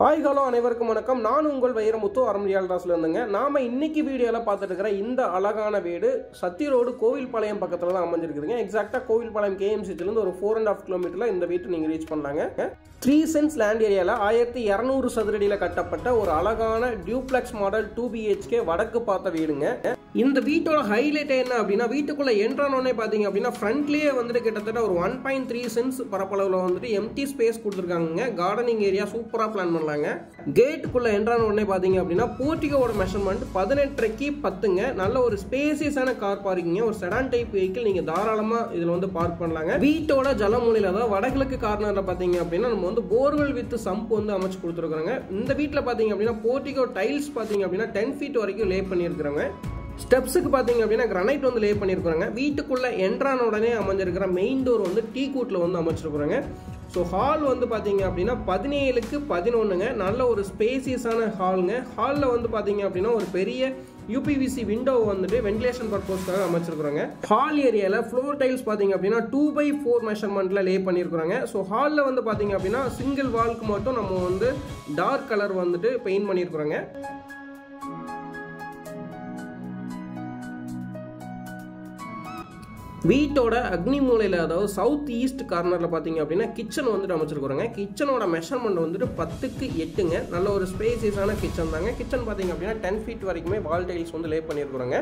Hi hello அனைவருக்கும் வணக்கம். நான் உங்கள் வைரமுத்து அரண்மனையாளராசில் இருந்துங்க. நாம் இன்னைக்கு வீடியோவில் பார்த்துட்டு இருக்கிற இந்த அழகான வீடு சத்தி ரோடு கோவில்பாளையம் பக்கத்தில் தான் அமைஞ்சிருக்குதுங்க. எக்ஸாக்டாக கோவில்பாளையம் KMCலேருந்து ஒரு 4.5 கிலோமீட்டரில் இந்த வீட்டை நீங்கள் ரீச் பண்ணலாங்க. 3 சென்ட்ஸ் லேண்ட் ஏரியாவில் 1200 சதுரடியில் கட்டப்பட்ட ஒரு அழகான டியூப்ளெக்ஸ் மாடல் 2 BHK வடக்கு பார்த்த வீடுங்க. இந்த வீட்டோட ஹைலைட் என்ன அப்படின்னா, வீட்டுக்குள்ள என்ட்ரானோடனே பார்த்தீங்க அப்படின்னா ஃப்ரண்ட்லேயே வந்துட்டு கிட்டத்தட்ட ஒரு 1.3 சென்ட்ஸ் பரப்பளவில் வந்துட்டு எம்டி ஸ்பேஸ் கொடுத்துருக்காங்க. கார்டனிங் ஏரியா சூப்பராக பிளான் பண்ணலாங்க. கேட்டுக்குள்ள என்ட்ரான உடனே பாத்தீங்க அப்படின்னா போர்டிகோட மெஷர்மெண்ட் 18.5 10ங்க. நல்ல ஒரு ஸ்பேசியஸான கார் பார்க்கிங், ஒரு செடான் டைப் வெஹிக்கிள் நீங்க தாராளமா இதுல வந்து பார்க் பண்ணலாங்க. வீட்டோட ஜலமூலையில அதாவது வடகிழக்கு கார்னர்ல பாத்தீங்க அப்படின்னா நம்ம வந்து போர்வெல் வித் சம்ப் வந்து அமைச்சு கொடுத்துருக்காங்க. இந்த வீட்டுல பாத்தீங்க அப்படின்னா போர்டிகோ டைல்ஸ் பாத்தீங்க அப்படின்னா 10 feet வரைக்கும் லே பண்ணிருக்காங்க. ஸ்டெப்ஸுக்கு பார்த்தீங்க அப்படின்னா கிரானைட் வந்து லே பண்ணியிருக்காங்க. வீட்டுக்குள்ள என்ட்ரான உடனே அமைஞ்சிருக்கிற மெயின் டோர் வந்து டீ கூட்ல வந்து அமைச்சிருக்காங்க. ஸோ ஹால் வந்து பார்த்தீங்க அப்படின்னா 17க்கு 11ங்க. நல்ல ஒரு ஸ்பேசியஸான ஹாலுங்க. ஹாலில் வந்து பார்த்தீங்க அப்படின்னா ஒரு பெரிய UPVC விண்டோ வந்துட்டு வென்டிலேஷன் பர்பஸ்க்காக அமைச்சிருக்காங்க. ஹால் ஏரியாவில் ஃப்ளோர் டைல்ஸ் பார்த்தீங்க அப்படின்னா 2/4 மெஷர்மெண்ட்டில் லே பண்ணியிருக்காங்க. ஸோ ஹாலில் வந்து பார்த்தீங்க அப்படின்னா சிங்கிள் வால்க்கு மட்டும் நம்ம வந்து டார்க் கலர் வந்துட்டு பெயிண்ட் பண்ணியிருக்காங்க. வீட்டோட அக்னி மூலையில் அதாவது சவுத் ஈஸ்ட் கார்னரில் பார்த்தீங்க அப்படின்னா கிச்சன் வந்துட்டு அமைச்சிருக்காங்க. கிச்சனோட மெஷர்மெண்ட் வந்துட்டு 10க்கு 8ங்க. நல்ல ஒரு ஸ்பேசியஸான கிச்சன் தாங்க. கிச்சன் பார்த்தீங்க அப்படின்னா 10 feet வரைக்குமே வால் டைல்ஸ் வந்து லே பண்ணியிருக்காங்க.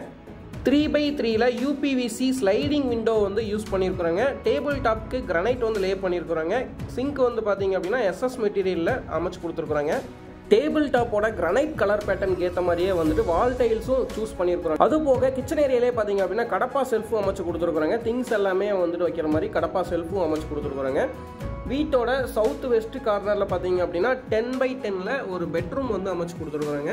3/3ல UPVC ஸ்லைடிங் விண்டோ வந்து யூஸ் பண்ணியிருக்காங்க. டேபிள் டாப்க்கு கிரானைட் வந்து லே பண்ணியிருக்காங்க. சிங்க் வந்து பார்த்தீங்க அப்படின்னா SS மெட்டீரியலில் அமைச்சு கொடுத்துருக்காங்க. டேபிள் டாப்போட கிரானைட் கலர் பேட்டர்னுக்கு ஏற்ற மாதிரியே வந்துட்டு வால் டைல்ஸும் சூஸ் பண்ணியிருக்காங்க. அது போக கிச்சன் ஏரியாலே பார்த்தீங்க அப்படின்னா கடப்பா செல்ஃபும் அமைச்சு கொடுத்துருக்காங்க. திங்ஸ் எல்லாமே வந்துட்டு வைக்கிற மாதிரி கடப்பா செல்ஃபும் அமைச்சு கொடுத்துருக்காங்க. வீட்டோட சவுத் வெஸ்ட் கார்னரில் பார்த்தீங்க அப்படின்னா 10/10ல ஒரு பெட்ரூம் வந்து அமைச்சு கொடுத்துருக்காங்க.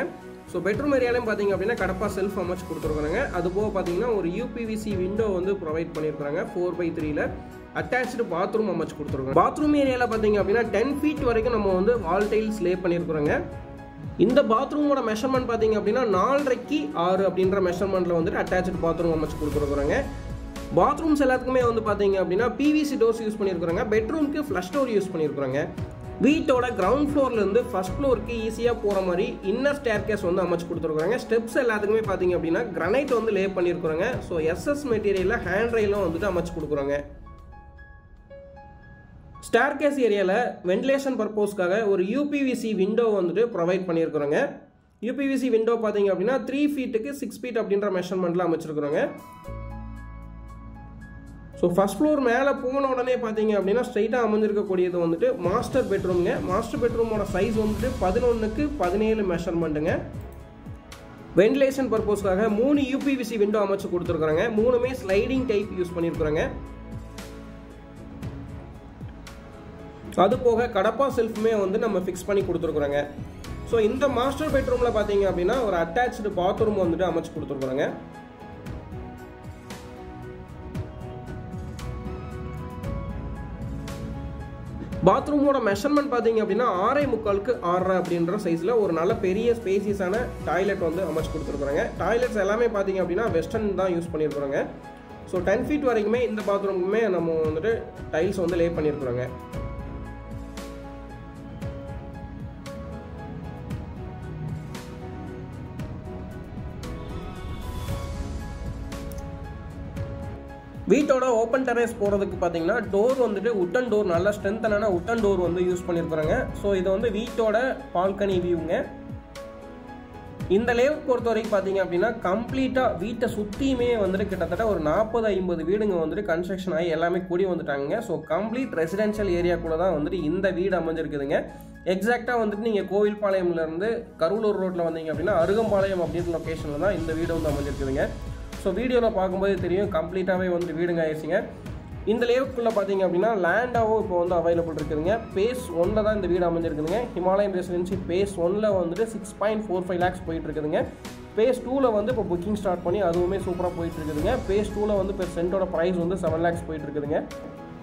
ஸோ பெட்ரூம் ஏரியாலையும் பார்த்தீங்க அப்படின்னா கடப்பா செல்ஃப் அமைச்சு கொடுத்துருக்காங்க. அது போக பார்த்தீங்கன்னா ஒரு UPVC விண்டோ வந்து ப்ரொவைட் பண்ணியிருக்காங்க. 4/3ல அட்டாச்சு பாத்ரூம் அமைச்சு கொடுத்துருக்காங்க. பாத்ரூம் ஏரியாவில் பார்த்தீங்க அப்படின்னா 10 feet வரைக்கும் நம்ம வந்து வால் டைல்ஸ் லே பண்ணியிருக்காங்க. இந்த பாத்ரூமோட மெஷர்மெண்ட் பார்த்தீங்க அப்படின்னா 4.5க்கு 6 அப்படின்ற மெஷர்மெண்ட்டில் வந்துட்டு அட்டாச்சு பாத்ரூம் அமைச்சு கொடுத்துருக்காங்க. பாத்ரூம்ஸ் எல்லாத்துக்குமே வந்து பார்த்தீங்க அப்படின்னா PVC டோர்ஸ் யூஸ் பண்ணியிருக்காங்க. பெட்ரூம்க்கு ஃப்ளஷ் டோர் யூஸ் பண்ணியிருக்காங்க. வீட்டோட கிரவுண்ட் ஃப்ளோர்லேருந்து ஃபர்ஸ்ட் ஃப்ளோருக்கு ஈஸியாக போகிற மாதிரி இன்னர் ஸ்டேர்கேஸ் வந்து அமைச்சு கொடுத்துருக்காங்க. ஸ்டெப்ஸ் எல்லாத்துக்குமே பார்த்தீங்க அப்படின்னா கிரானைட் வந்து லே பண்ணியிருக்காங்க. ஸோ SS மெட்டீரியலில் ஹேண்ட் ரெயிலும் வந்துட்டு அமைச்சு கொடுக்குறாங்க. ஸ்டேர்கேஸ் ஏரியாவில் வென்டிலேஷன் பர்பஸ்க்காக ஒரு UPVC விண்டோ வந்துட்டு ப்ரொவைட் பண்ணியிருக்காங்க. UPVC விண்டோ பார்த்தீங்க அப்படின்னா 3 feetக்கு 6 feet அப்படின்ற மெஷர்மெண்ட்டில் அமைச்சிருக்காங்க. ஸோ ஃபர்ஸ்ட் ஃப்ளோர் மேலே போன உடனே பார்த்தீங்க அப்படின்னா ஸ்ட்ரைட்டாக அமைஞ்சிருக்கக்கூடியது வந்துட்டு மாஸ்டர் பெட்ரூம்ங்க. மாஸ்டர் பெட்ரூமோட சைஸ் வந்துட்டு 11க்கு 17 மெஷர்மெண்ட்டுங்க. வென்டிலேஷன் பர்பஸ்க்காக 3 UPVC விண்டோ அமைச்சு கொடுத்துருக்காங்க. 3மே ஸ்லைடிங் டைப் யூஸ் பண்ணியிருக்காங்க. அது போக கடப்பா செல்ஃபுமே வந்து நம்ம ஃபிக்ஸ் பண்ணி கொடுத்துருக்குறாங்க. ஸோ இந்த மாஸ்டர் பெட்ரூமில் பார்த்தீங்க அப்படின்னா ஒரு அட்டாச்சு பாத்ரூம் வந்துட்டு அமைச்சு கொடுத்துருக்குறாங்க. பாத்ரூமோட மெஷர்மெண்ட் பார்த்தீங்க அப்படின்னா 6.75க்கு 6 அப்படின்ற சைஸில் ஒரு நல்ல பெரிய ஸ்பேசியஸான டாய்லெட் வந்து அமைச்சு கொடுத்துருக்குறாங்க. டாய்லெட்ஸ் எல்லாமே பார்த்தீங்க அப்படின்னா வெஸ்டர்ன் தான் யூஸ் பண்ணியிருக்காங்க. ஸோ 10 feet வரைக்குமே இந்த பாத்ரூமுக்குமே நம்ம வந்துட்டு டைல்ஸ் வந்து லே பண்ணியிருக்காங்க. வீட்டோட ஓப்பன் டெரஸ் போகிறதுக்கு பார்த்தீங்கன்னா டோர் வந்துட்டு உட்டன் டோர், நல்ல ஸ்ட்ரென்த்தான உட்டன் டோர் வந்து யூஸ் பண்ணியிருக்காங்க. ஸோ இது வந்து வீட்டோட பால்கனி வியூங்க. இந்த லேஅவுட் பொறுத்த வரைக்கும் பார்த்தீங்க அப்படின்னா கம்ப்ளீட்டாக வீட்டை சுற்றியுமே வந்துட்டு கிட்டத்தட்ட ஒரு 40-50 வீடுங்க வந்துட்டு கன்ஸ்ட்ரக்ஷன் ஆகி எல்லாமே கூடி வந்துட்டாங்க. ஸோ கம்ப்ளீட் ரெசிடென்ஷியல் ஏரியாக்குள்ளே தான் வந்துட்டு இந்த வீடு அமைஞ்சிருக்குதுங்க. எக்ஸாக்டாக வந்துட்டு நீங்கள் கோவில்பாளையம்லேருந்து கரூலூர் ரோட்டில் வந்தீங்க அப்படின்னா அருகம்பாளையம் அப்படின்ற லொக்கேஷனில் தான் இந்த வீடு வந்து அமைஞ்சிருக்குதுங்க. ஸோ வீடியோவில் பார்க்கும்போது தெரியும் கம்ப்ளீட்டாகவே வந்து வீடுங்க ஆயிடுச்சுங்க. இந்த லேஅவுட்குள்ளே பார்த்தீங்க அப்படின்னா லேண்டாகவும் இப்போ வந்து அவைலபிள் இருக்குதுங்க. பேஸ் 1ல் தான் இந்த வீடு அமைஞ்சிருக்குதுங்க. ஹிமாலயன் ரெசிடென்சி பேஸ் 1ல் வந்துட்டு 6.45 lakhs போயிட்டு இருக்குதுங்க. பேஸ் 2ல் வந்து இப்போ புக்கிங் ஸ்டார்ட் பண்ணி அதுவுமே சூப்பராக போயிட்டு இருக்குதுங்க. பேஸ் 2ல் வந்து பெர் சென்ட்டோட ப்ரைஸ் வந்து 7 lakhs போயிட்டு இருக்குதுங்க.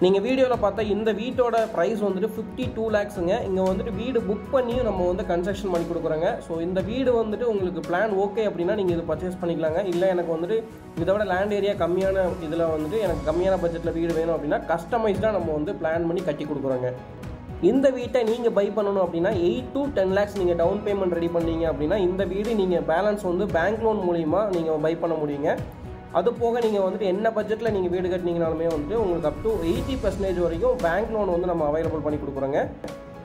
நீங்கள் வீடியோவில் பார்த்தா இந்த வீட்டோட ப்ரைஸ் வந்துட்டு 52 lakhsங்க. இங்கே வந்துட்டு வீடு புக் பண்ணியும் நம்ம வந்து கன்ஸ்ட்ரக்ஷன் பண்ணி கொடுக்குறாங்க. ஸோ இந்த வீடு வந்துட்டு உங்களுக்கு பிளான் ஓகே அப்படின்னா நீங்கள் இது பர்ச்சேஸ் பண்ணிக்கலாங்க. இல்லை எனக்கு வந்துட்டு இதோட லேண்ட் ஏரியா கம்மியான இதில் வந்துட்டு எனக்கு கம்மியான பட்ஜெட்டில் வீடு வேணும் அப்படின்னா கஸ்டமைஸ்டாக நம்ம வந்து பிளான் பண்ணி கட்டி கொடுக்குறோங்க. இந்த வீட்டை நீங்கள் பை பண்ணணும் அப்படின்னா 8 to 10 lakhs நீங்கள் டவுன் பேமெண்ட் ரெடி பண்ணீங்க அப்படின்னா இந்த வீடு நீங்கள் பேலன்ஸ் வந்து பேங்க் லோன் மூலிமா நீங்கள் பை பண்ண முடியுங்க. அது போக நீங்கள் வந்துட்டு என்ன பட்ஜெட்டில் நீங்கள் வீடு கட்டினீங்கனாலுமே வந்துட்டு உங்களுக்கு அப் டு 80% வரைக்கும் பேங்க் லோன் வந்து நம்ம அவைலபிள் பண்ணி கொடுக்குறோங்க.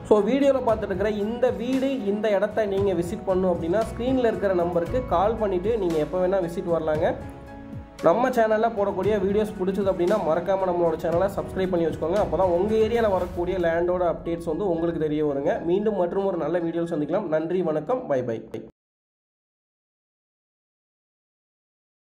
ஸோ வீடியோவில் பார்த்துட்டு இருக்கிற இந்த வீடு இந்த இடத்த நீங்கள் விசிட் பண்ணணும் அப்படின்னா ஸ்க்ரீனில் இருக்கிற நம்பருக்கு கால் பண்ணிவிட்டு நீங்கள் எப்போ வேணால் விசிட் வரலாங்க. நம்ம சேனலில் போடக்கூடிய வீடியோஸ் பிடிச்சது அப்படின்னா மறக்காமல் நம்மளோட சேனலை சப்ஸ்கிரைப் பண்ணி வச்சுக்கோங்க. அப்போ தான் உங்கள் ஏரியாவில் வரக்கூடிய லேண்டோட அப்டேட்ஸ் வந்து உங்களுக்கு தெரிய வருங்க. மீண்டும் மற்றும் ஒரு நல்ல வீடியோ சந்திக்கலாம். நன்றி, வணக்கம், பை பை.